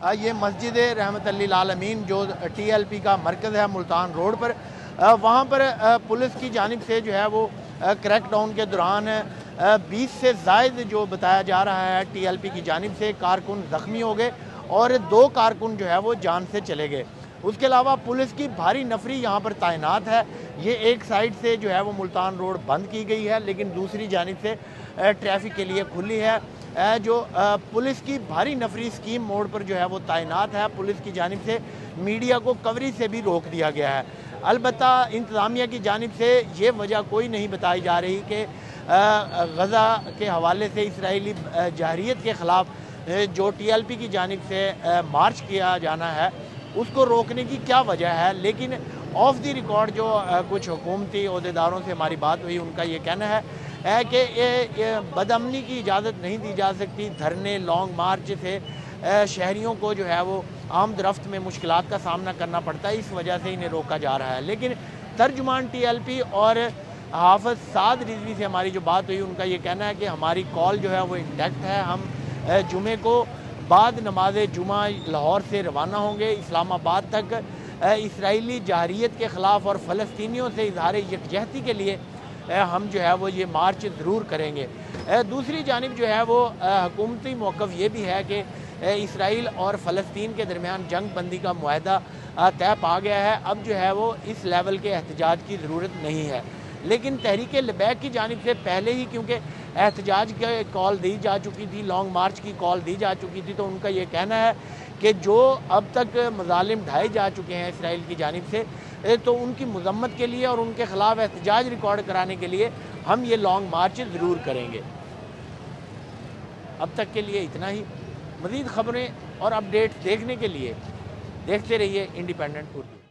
ये मस्जिद रहमतुल लिल आलमीन जो TLP का मरकज़ है मुल्तान रोड पर, वहाँ पर पुलिस की जानिब से जो है वो क्रैकडाउन के दौरान 20 से ज़ायद जो बताया जा रहा है TLP की जानिब से कारकुन ज़ख्मी हो गए और 2 कारकुन जो है वो जान से चले गए। उसके अलावा पुलिस की भारी नफरी यहाँ पर तैनात है। ये एक साइड से जो है वो मुल्तान रोड बंद की गई है, लेकिन दूसरी जानिब से ट्रैफिक के लिए खुली है। जो पुलिस की भारी नफरी स्कीम मोड़ पर जो है वो तैनात है। पुलिस की जानिब से मीडिया को कवरेज से भी रोक दिया गया है। अलबत्ता इंतज़ामिया की जानिब से ये वजह कोई नहीं बताई जा रही कि गज़ा के हवाले से इसराइली जहरीत के ख़िलाफ़ जो TLP की जानिब से मार्च किया जाना है उसको रोकने की क्या वजह है। लेकिन ऑफ द रिकॉर्ड जो कुछ हुकूमती अहदेदारों से हमारी बात हुई, उनका ये कहना है कि ये बदअमनी की इजाज़त नहीं दी जा सकती। धरने लॉन्ग मार्च से शहरियों को जो है वो आमद-रफ्त में मुश्किलात का सामना करना पड़ता है, इस वजह से इन्हें रोका जा रहा है। लेकिन तर्जुमान TLP और हाफ़िज़ साद रिज़वी से हमारी जो बात हुई, उनका ये कहना है कि हमारी कॉल जो है वो इंटैक्ट है। हम जुमे को बाद नमाज जुमा लाहौर से रवाना होंगे इस्लामाबाद तक। इसराइली जहरीत के ख़िलाफ़ और फ़लस्तीनियों से इज़हार यकजहती के लिए हम जो है वो ये मार्च ज़रूर करेंगे। दूसरी जानिब जो है वो हुकूमती मौक़िफ़ ये भी है कि इसराइल और फ़लस्तीन के दरमियान जंग बंदी का मुआहदा तय पा गया है। अब जो है वो इस लेवल के एहतजाज की ज़रूरत नहीं है। लेकिन तहरीक लबैक की जानिब से पहले ही क्योंकि एहतजाज की कॉल दी जा चुकी थी, लॉन्ग मार्च की कॉल दी जा चुकी थी, तो उनका ये कहना है कि जो अब तक मज़ालिम ढाए जा चुके हैं इसराइल की जानिब से, तो उनकी मज़म्मत के लिए और उनके ख़िलाफ़ एहतजाज रिकॉर्ड कराने के लिए हम ये लॉन्ग मार्च ज़रूर करेंगे। अब तक के लिए इतना ही। मज़ीद ख़बरें और अपडेट्स देखने के लिए देखते रहिए इंडिपेंडेंट उर्दू।